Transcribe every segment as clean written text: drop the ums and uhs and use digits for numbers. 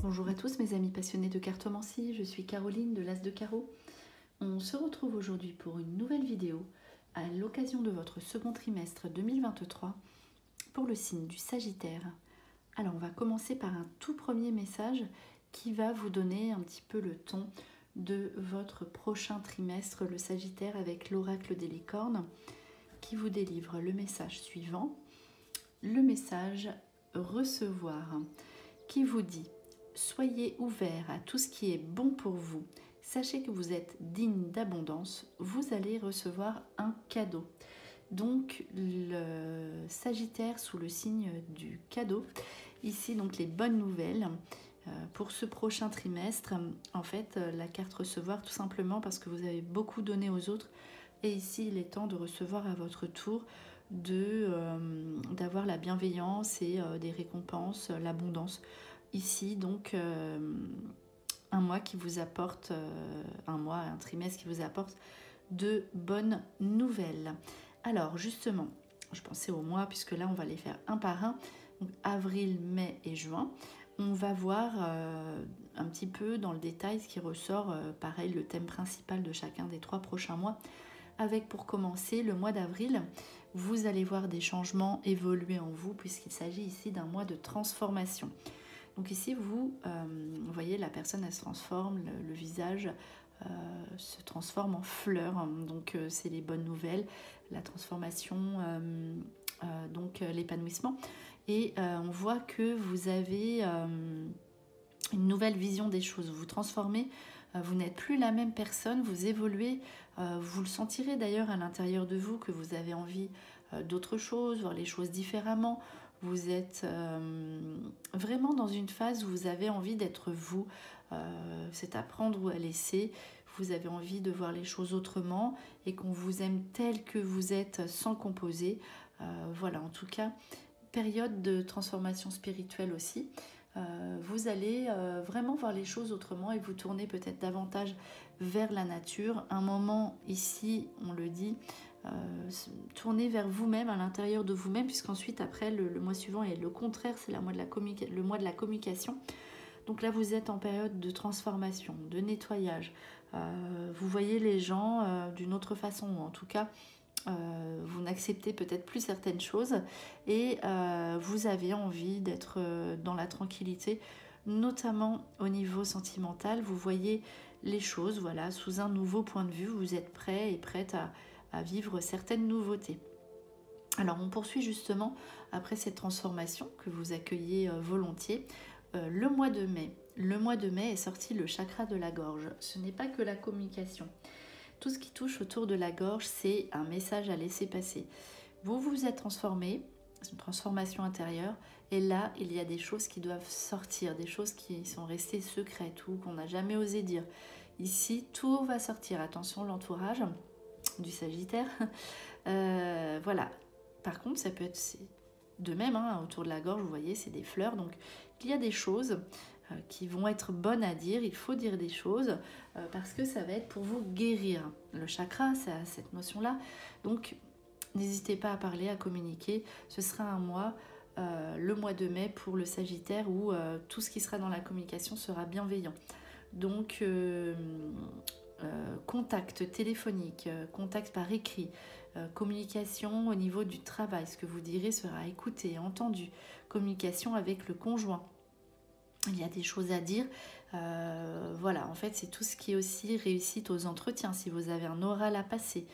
Bonjour à tous mes amis passionnés de cartomancie, je suis Caroline de l'As de Carreau. On se retrouve aujourd'hui pour une nouvelle vidéo à l'occasion de votre second trimestre 2023 pour le signe du Sagittaire. Alors on va commencer par un tout premier message qui va vous donner un petit peu le ton de votre prochain trimestre, le Sagittaire, avec l'oracle des licornes qui vous délivre le message suivant. Le message recevoir qui vous dit: soyez ouverts à tout ce qui est bon pour vous. Sachez que vous êtes digne d'abondance. Vous allez recevoir un cadeau. Donc le Sagittaire sous le signe du cadeau. Ici donc les bonnes nouvelles pour ce prochain trimestre. En fait la carte recevoir, tout simplement parce que vous avez beaucoup donné aux autres. Et ici il est temps de recevoir à votre tour, d'avoir la bienveillance et des récompenses, l'abondance. Ici donc un mois qui vous apporte, un trimestre qui vous apporte de bonnes nouvelles. Alors justement, je pensais au mois puisque là on va les faire un par un, donc avril, mai et juin. On va voir un petit peu dans le détail ce qui ressort, pareil le thème principal de chacun des 3 prochains mois. Avec pour commencer le mois d'avril, vous allez voir des changements évoluer en vous puisqu'il s'agit ici d'un mois de transformation. Donc ici vous voyez la personne elle se transforme, le visage se transforme en fleur, donc c'est les bonnes nouvelles, la transformation, donc l'épanouissement. Et on voit que vous avez une nouvelle vision des choses, vous vous transformez, vous n'êtes plus la même personne, vous évoluez, vous le sentirez d'ailleurs à l'intérieur de vous que vous avez envie d'autre chose, voir les choses différemment. Vous êtes vraiment dans une phase où vous avez envie d'être vous, c'est à prendre ou à laisser. Vous avez envie de voir les choses autrement et qu'on vous aime tel que vous êtes sans composer. Voilà, en tout cas, période de transformation spirituelle aussi. Vous allez vraiment voir les choses autrement et vous tourner peut-être davantage vers la nature. Un moment ici, on le dit, tourner vers vous-même, à l'intérieur de vous-même, puisqu'ensuite après le mois suivant est le contraire, c'est le mois de la communication. Donc là vous êtes en période de transformation, de nettoyage. Vous voyez les gens d'une autre façon, ou en tout cas vous n'acceptez peut-être plus certaines choses et vous avez envie d'être dans la tranquillité, notamment au niveau sentimental. Vous voyez les choses, voilà, sous un nouveau point de vue. Vous êtes prêt et prête à vivre certaines nouveautés. Alors on poursuit justement après cette transformation que vous accueillez volontiers. Le mois de mai. Le mois de mai est sorti le chakra de la gorge. Ce n'est pas que la communication. Tout ce qui touche autour de la gorge, c'est un message à laisser passer. Vous vous êtes transformé, c'est une transformation intérieure, et là, il y a des choses qui doivent sortir, des choses qui sont restées secrètes ou qu'on n'a jamais osé dire. Ici, tout va sortir. Attention, l'entourage du Sagittaire. Voilà. Par contre, ça peut être de même, hein, autour de la gorge, vous voyez, c'est des fleurs. Donc, il y a des choses qui vont être bonnes à dire. Il faut dire des choses parce que ça va être pour vous guérir. Le chakra, ça a cette notion-là. Donc, n'hésitez pas à parler, à communiquer. Ce sera un mois, le mois de mai pour le Sagittaire, où tout ce qui sera dans la communication sera bienveillant. Donc, contact téléphonique, contact par écrit, communication au niveau du travail. Ce que vous direz sera écouté, entendu. Communication avec le conjoint. Il y a des choses à dire. Voilà, en fait, c'est tout ce qui est aussi réussite aux entretiens. Si vous avez un oral à passer,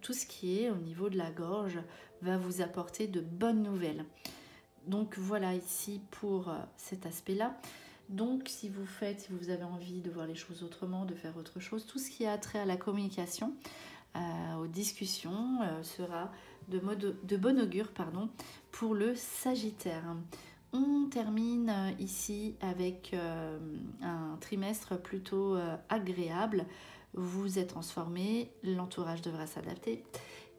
tout ce qui est au niveau de la gorge va vous apporter de bonnes nouvelles. Donc voilà ici pour cet aspect-là. Donc si vous avez envie de voir les choses autrement, de faire autre chose, tout ce qui a trait à la communication, aux discussions, sera de bon augure, pour le Sagittaire. On termine ici avec un trimestre plutôt agréable. Vous vous êtes transformé, l'entourage devra s'adapter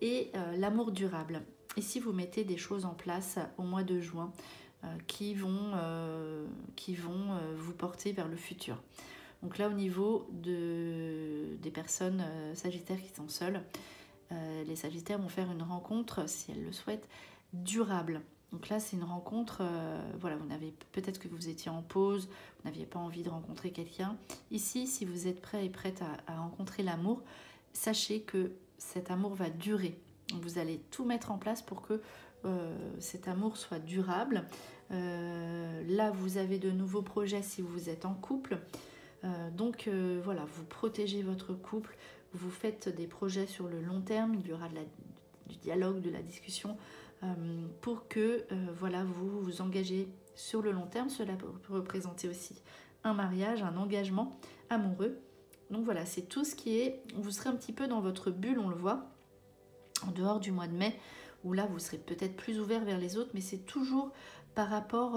et l'amour durable. Ici, vous mettez des choses en place au mois de juin qui vont vous porter vers le futur. Donc là, au niveau des personnes sagittaires qui sont seules, les sagittaires vont faire une rencontre, si elles le souhaitent, durable. Donc là, c'est une rencontre, voilà, peut-être que vous étiez en pause, vous n'aviez pas envie de rencontrer quelqu'un. Ici, si vous êtes prêt et prête à rencontrer l'amour, sachez que cet amour va durer. Vous allez tout mettre en place pour que cet amour soit durable. Là, vous avez de nouveaux projets si vous êtes en couple. Donc voilà, vous protégez votre couple, vous faites des projets sur le long terme, il y aura du dialogue, de la discussion pour que voilà, vous vous engagez sur le long terme. Cela peut représenter aussi un mariage, un engagement amoureux. Donc voilà, c'est tout ce qui est, vous serez un petit peu dans votre bulle, on le voit, en dehors du mois de mai, où là vous serez peut-être plus ouvert vers les autres, mais c'est toujours par rapport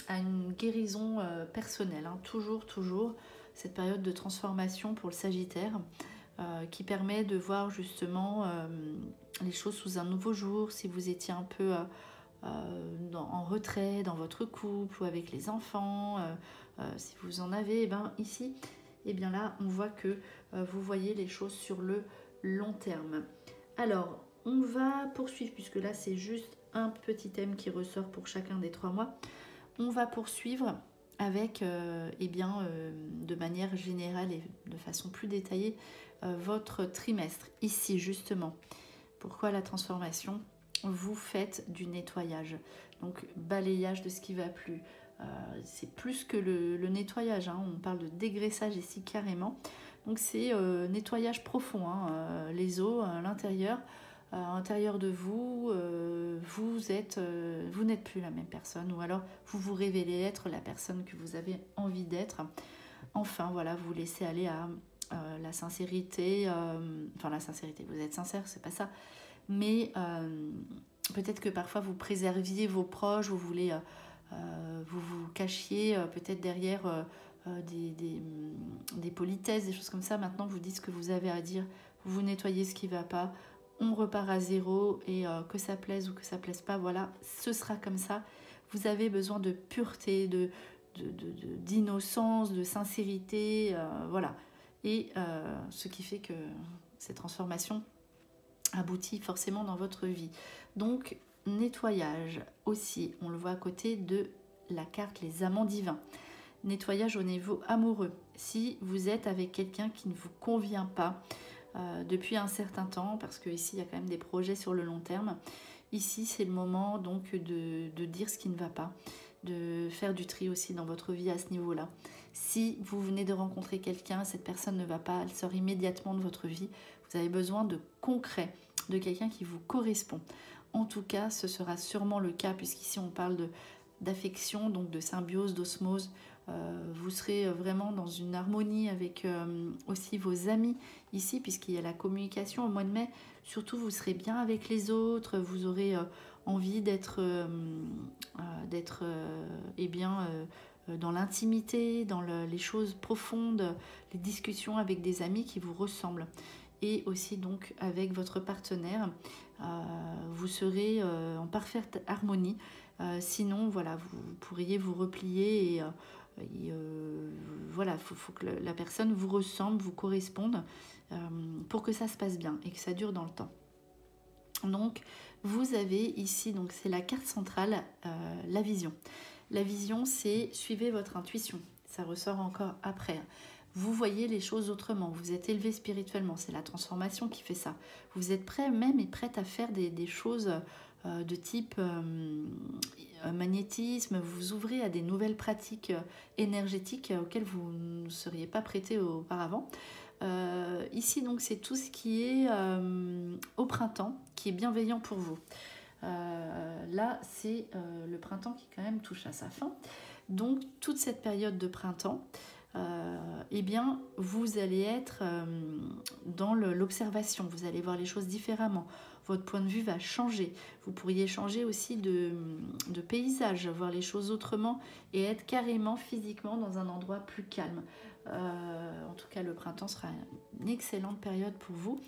à une guérison personnelle, hein. Toujours cette période de transformation pour le Sagittaire qui permet de voir justement les choses sous un nouveau jour. Si vous étiez un peu en retrait dans votre couple ou avec les enfants, si vous en avez, et bien ici, et bien là on voit que vous voyez les choses sur le long terme. Alors on va poursuivre, puisque là c'est juste un petit thème qui ressort pour chacun des 3 mois. On va poursuivre avec de manière générale et de façon plus détaillée votre trimestre. Ici justement, pourquoi la transformation? Vous faites du nettoyage, donc balayage de ce qui ne va plus. C'est plus que le nettoyage, hein. On parle de dégraissage ici carrément. Donc c'est nettoyage profond, hein. Les os à l'intérieur. À l'intérieur de vous, vous n'êtes plus la même personne, ou alors vous vous révélez être la personne que vous avez envie d'être. Enfin, voilà, vous laissez aller à la sincérité, la sincérité, vous êtes sincère, c'est pas ça, mais peut-être que parfois vous préserviez vos proches, vous voulez, vous vous cachiez peut-être derrière des politesses, des choses comme ça. Maintenant, vous dites ce que vous avez à dire, vous nettoyez ce qui ne va pas, on repart à zéro, et que ça plaise ou que ça plaise pas, voilà, ce sera comme ça. Vous avez besoin de pureté, d'innocence, de sincérité, voilà. Et ce qui fait que cette transformation aboutit forcément dans votre vie. Donc, nettoyage aussi, on le voit à côté de la carte les amants divins. Nettoyage au niveau amoureux. Si vous êtes avec quelqu'un qui ne vous convient pas depuis un certain temps, parce que ici il y a quand même des projets sur le long terme, ici c'est le moment donc de dire ce qui ne va pas, de faire du tri aussi dans votre vie à ce niveau-là. Si vous venez de rencontrer quelqu'un, cette personne ne va pas, elle sort immédiatement de votre vie, vous avez besoin de concret, de quelqu'un qui vous correspond. En tout cas, ce sera sûrement le cas, puisqu'ici on parle d'affection, donc de symbiose, d'osmose. Vous serez vraiment dans une harmonie avec aussi vos amis ici, puisqu'il y a la communication au mois de mai. Surtout, vous serez bien avec les autres, vous aurez envie d'être dans l'intimité, dans les choses profondes, les discussions avec des amis qui vous ressemblent. Et aussi donc avec votre partenaire, vous serez en parfaite harmonie. Sinon, voilà, vous pourriez vous replier et voilà, faut que la personne vous ressemble, vous corresponde pour que ça se passe bien et que ça dure dans le temps. Donc, vous avez ici, donc c'est la carte centrale, la vision. La vision, c'est suivez votre intuition. Ça ressort encore après. Vous voyez les choses autrement, vous êtes élevé spirituellement, c'est la transformation qui fait ça. Vous êtes prêt même et prête à faire des choses de type magnétisme, vous vous ouvrez à des nouvelles pratiques énergétiques auxquelles vous ne seriez pas prêté auparavant. Ici donc c'est tout ce qui est au printemps, qui est bienveillant pour vous. Là c'est le printemps qui quand même touche à sa fin. Donc toute cette période de printemps, eh bien vous allez être dans l'observation, vous allez voir les choses différemment, votre point de vue va changer, vous pourriez changer aussi de paysage, voir les choses autrement et être carrément physiquement dans un endroit plus calme. En tout cas le printemps sera une excellente période pour vous.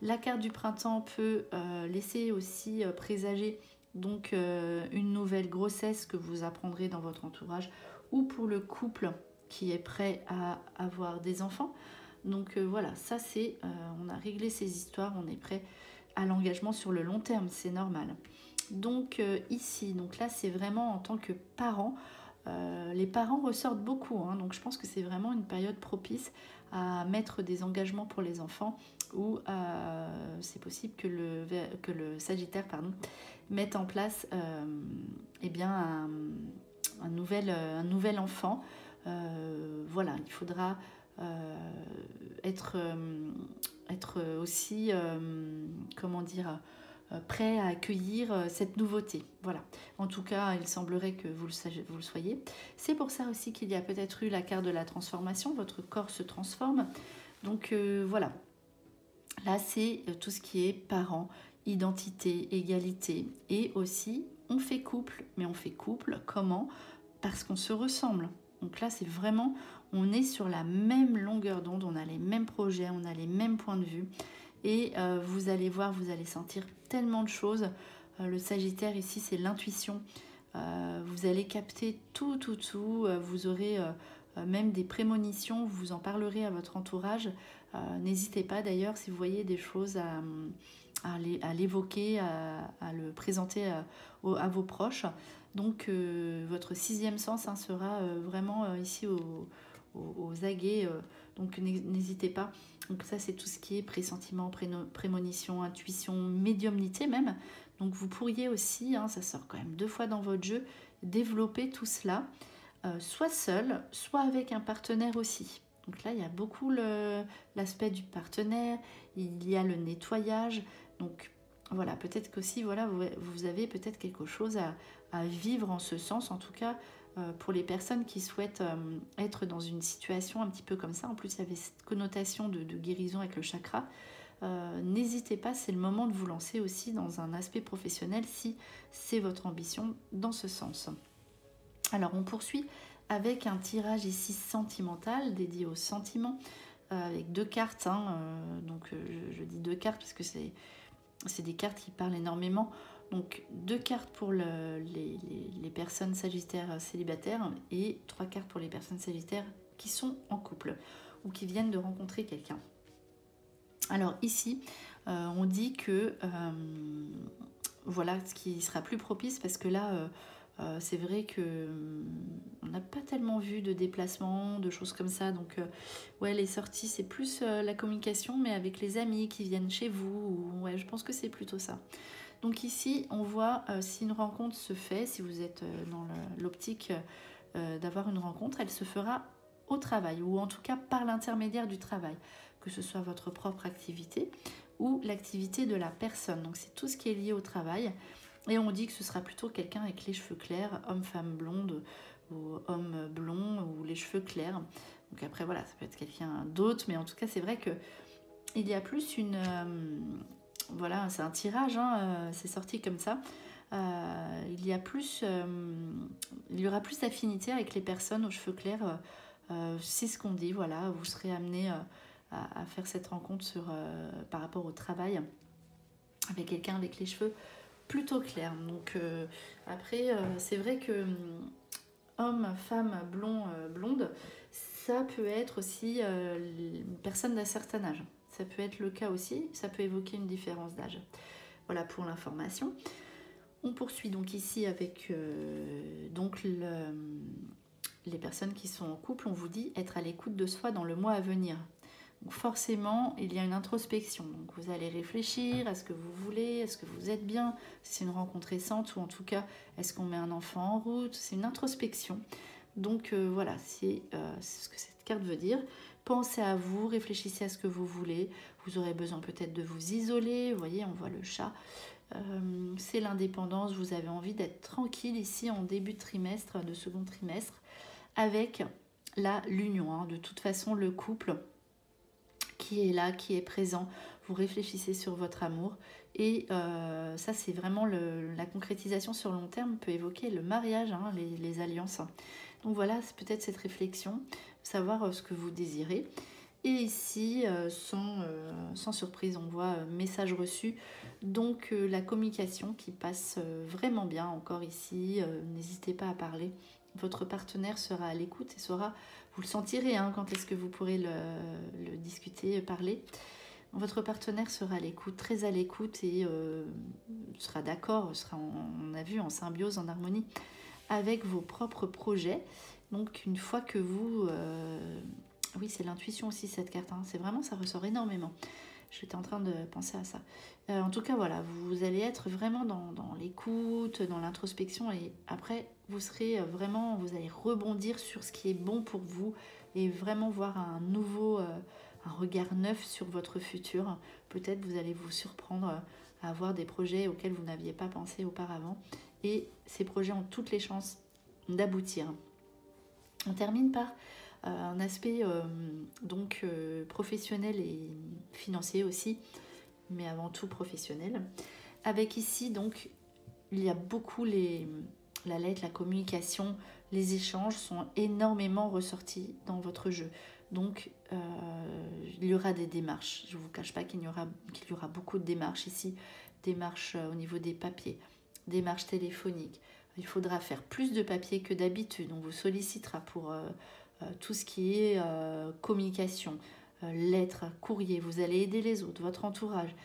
La carte du printemps peut laisser aussi présager donc une nouvelle grossesse que vous apprendrez dans votre entourage, ou pour le couple qui est prêt à avoir des enfants. Donc voilà, ça c'est, on a réglé ces histoires, on est prêt à l'engagement sur le long terme, c'est normal. Donc ici, donc là c'est vraiment en tant que parent, les parents ressortent beaucoup, hein, donc je pense que c'est vraiment une période propice à mettre des engagements pour les enfants, ou c'est possible que le Sagittaire mette en place eh bien, un nouvel enfant. Voilà, il faudra être aussi, comment dire, prêt à accueillir cette nouveauté. Voilà. En tout cas, il semblerait que vous le soyez. C'est pour ça aussi qu'il y a peut-être eu la carte de la transformation. Votre corps se transforme. Donc voilà. Là, c'est tout ce qui est parents, identité, égalité. Et aussi, on fait couple. Mais on fait couple comment? Parce qu'on se ressemble. Donc là, c'est vraiment, on est sur la même longueur d'onde, on a les mêmes projets, on a les mêmes points de vue. Et vous allez voir, vous allez sentir tellement de choses. Le Sagittaire ici, c'est l'intuition. Vous allez capter tout. Vous aurez même des prémonitions, vous en parlerez à votre entourage. N'hésitez pas d'ailleurs, si vous voyez des choses, à l'évoquer, à le présenter à vos proches. Donc votre sixième sens sera vraiment ici aux aguets. Donc n'hésitez pas. Donc ça, c'est tout ce qui est pressentiment, prémonition, intuition, médiumnité même. Donc vous pourriez aussi, ça sort quand même 2 fois dans votre jeu, développer tout cela, soit seul, soit avec un partenaire aussi. Donc là, il y a beaucoup l'aspect du partenaire, il y a le nettoyage. Donc voilà, peut-être qu'aussi, voilà, vous avez peut-être quelque chose à vivre en ce sens, en tout cas, pour les personnes qui souhaitent être dans une situation un petit peu comme ça. En plus, il y avait cette connotation de guérison avec le chakra. N'hésitez pas, c'est le moment de vous lancer aussi dans un aspect professionnel si c'est votre ambition dans ce sens. Alors, on poursuit avec un tirage ici sentimental, dédié aux sentiments, avec 2 cartes. Donc, je dis 2 cartes parce que c'est des cartes qui parlent énormément. Donc 2 cartes pour les personnes sagittaires célibataires et 3 cartes pour les personnes sagittaires qui sont en couple ou qui viennent de rencontrer quelqu'un. Alors ici, on dit que voilà ce qui sera plus propice, parce que là, c'est vrai que on n'a pas tellement vu de déplacements, de choses comme ça. Donc ouais, les sorties, c'est plus la communication, mais avec les amis qui viennent chez vous. Ouais, je pense que c'est plutôt ça. Donc ici, on voit si une rencontre se fait, si vous êtes dans l'optique d'avoir une rencontre, elle se fera au travail, ou en tout cas par l'intermédiaire du travail, que ce soit votre propre activité ou l'activité de la personne. Donc c'est tout ce qui est lié au travail. Et on dit que ce sera plutôt quelqu'un avec les cheveux clairs, homme, femme blonde, ou homme blond, ou les cheveux clairs. Donc après, voilà, ça peut être quelqu'un d'autre, mais en tout cas, c'est vrai que il y a plus une... voilà, c'est un tirage, c'est sorti comme ça. Il y aura plus d'affinité avec les personnes aux cheveux clairs. C'est ce qu'on dit, voilà, vous serez amené à faire cette rencontre par rapport au travail avec quelqu'un avec les cheveux plutôt clairs. Donc après, c'est vrai que homme, femme, blond, blonde, ça peut être aussi une personne d'un certain âge. Ça peut être le cas aussi, ça peut évoquer une différence d'âge. Voilà pour l'information. On poursuit donc ici avec les personnes qui sont en couple. On vous dit être à l'écoute de soi dans le mois à venir. Donc forcément, il y a une introspection. Donc vous allez réfléchir à ce que vous voulez, est-ce que vous êtes bien, si c'est une rencontre récente, ou en tout cas, est-ce qu'on met un enfant en route. C'est une introspection. Donc voilà, c'est ce que cette carte veut dire. Pensez à vous, réfléchissez à ce que vous voulez. Vous aurez besoin peut-être de vous isoler. Vous voyez, on voit le chat. C'est l'indépendance. Vous avez envie d'être tranquille ici en début de trimestre, de second trimestre, avec l'union. De toute façon, le couple qui est là, qui est présent. Vous réfléchissez sur votre amour. Et ça, c'est vraiment la concrétisation sur long terme, peut évoquer le mariage, les alliances. Donc voilà, c'est peut-être cette réflexion, savoir ce que vous désirez. Et ici, sans surprise, on voit message reçu. Donc la communication qui passe vraiment bien encore ici. N'hésitez pas à parler. Votre partenaire sera à l'écoute et saura, vous le sentirez quand est-ce que vous pourrez le discuter, parler. Votre partenaire sera à l'écoute, très à l'écoute et sera d'accord, on a vu, en symbiose, en harmonie avec vos propres projets. Donc une fois que vous... oui, c'est l'intuition aussi cette carte, hein. C'est vraiment, ça ressort énormément. J'étais en train de penser à ça. En tout cas, voilà, vous allez être vraiment dans l'écoute, dans l'introspection et après, vous serez vraiment, vous allez rebondir sur ce qui est bon pour vous et vraiment voir un regard neuf sur votre futur. Peut-être vous allez vous surprendre à avoir des projets auxquels vous n'aviez pas pensé auparavant et ces projets ont toutes les chances d'aboutir. On termine par un aspect professionnel et financier aussi, mais avant tout professionnel. Avec ici, donc, il y a beaucoup la lettre, la communication, les échanges sont énormément ressortis dans votre jeu. Donc, il y aura des démarches. Je ne vous cache pas qu'il y aura beaucoup de démarches ici. Démarches au niveau des papiers, démarches téléphoniques. Il faudra faire plus de papiers que d'habitude. On vous sollicitera pour tout ce qui est communication, lettres, courrier. Vous allez aider les autres, votre entourage.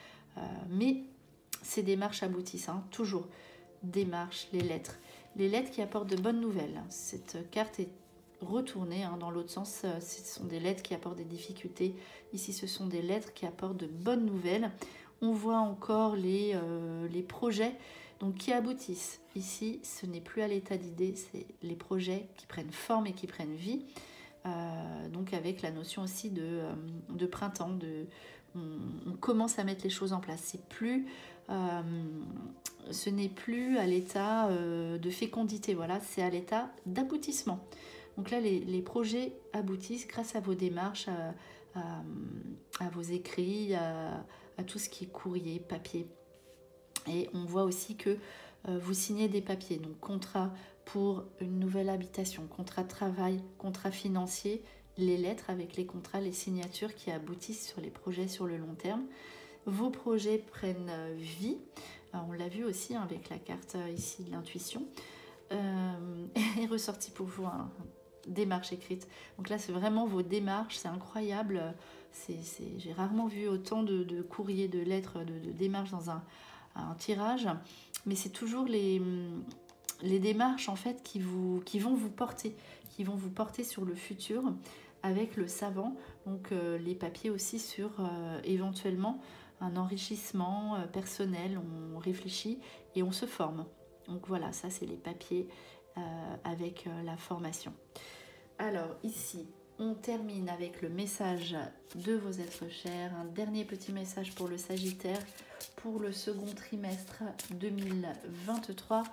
Mais ces démarches aboutissent, hein, toujours. Démarches, les lettres. Les lettres qui apportent de bonnes nouvelles. Cette carte est retournée dans l'autre sens. Ce sont des lettres qui apportent des difficultés. Ici, ce sont des lettres qui apportent de bonnes nouvelles. On voit encore les projets donc, qui aboutissent. Ici, ce n'est plus à l'état d'idée, c'est les projets qui prennent forme et qui prennent vie. Donc avec la notion aussi de printemps, on commence à mettre les choses en place. Ce n'est plus à l'état de fécondité, voilà, c'est à l'état d'aboutissement. Donc là, les projets aboutissent grâce à vos démarches, à vos écrits, à tout ce qui est courrier, papier. Et on voit aussi que vous signez des papiers, donc contrat pour une nouvelle habitation, contrat de travail, contrat financier, les lettres avec les contrats, les signatures qui aboutissent sur les projets sur le long terme. Vos projets prennent vie. Alors, on l'a vu aussi avec la carte ici de l'intuition. Est ressorti pour vous démarche écrite. Donc là, c'est vraiment vos démarches, c'est incroyable. J'ai rarement vu autant de courriers, de lettres, de démarches dans un tirage, mais c'est toujours les démarches en fait qui vont vous porter sur le futur avec le savant. Donc les papiers aussi sur éventuellement un enrichissement personnel, on réfléchit et on se forme. Donc voilà, ça c'est les papiers avec la formation. Alors ici, on termine avec le message de vos êtres chers. Un dernier petit message pour le Sagittaire pour le second trimestre 2023.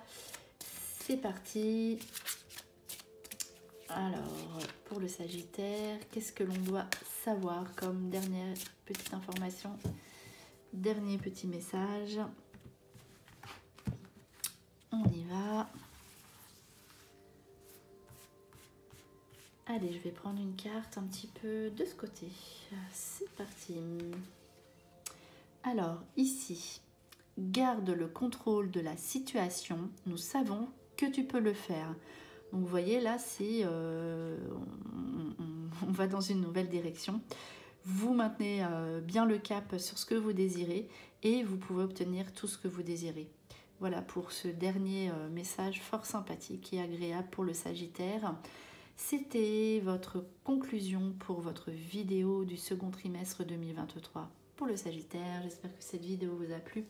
C'est parti. Alors, pour le Sagittaire, qu'est-ce que l'on doit savoir comme dernière petite information, dernier petit message? On y va. Allez, je vais prendre une carte un petit peu de ce côté. C'est parti. Alors, ici, garde le contrôle de la situation. Nous savons que tu peux le faire. Donc, vous voyez, là, c'est on va dans une nouvelle direction. Vous maintenez bien le cap sur ce que vous désirez et vous pouvez obtenir tout ce que vous désirez. Voilà pour ce dernier message fort sympathique et agréable pour le Sagittaire. C'était votre conclusion pour votre vidéo du second trimestre 2023 pour le Sagittaire. J'espère que cette vidéo vous a plu.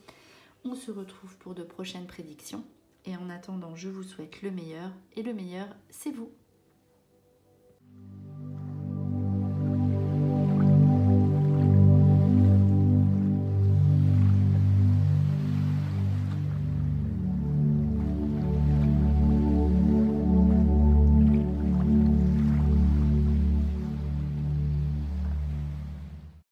On se retrouve pour de prochaines prédictions. Et en attendant, je vous souhaite le meilleur. Et le meilleur, c'est vous.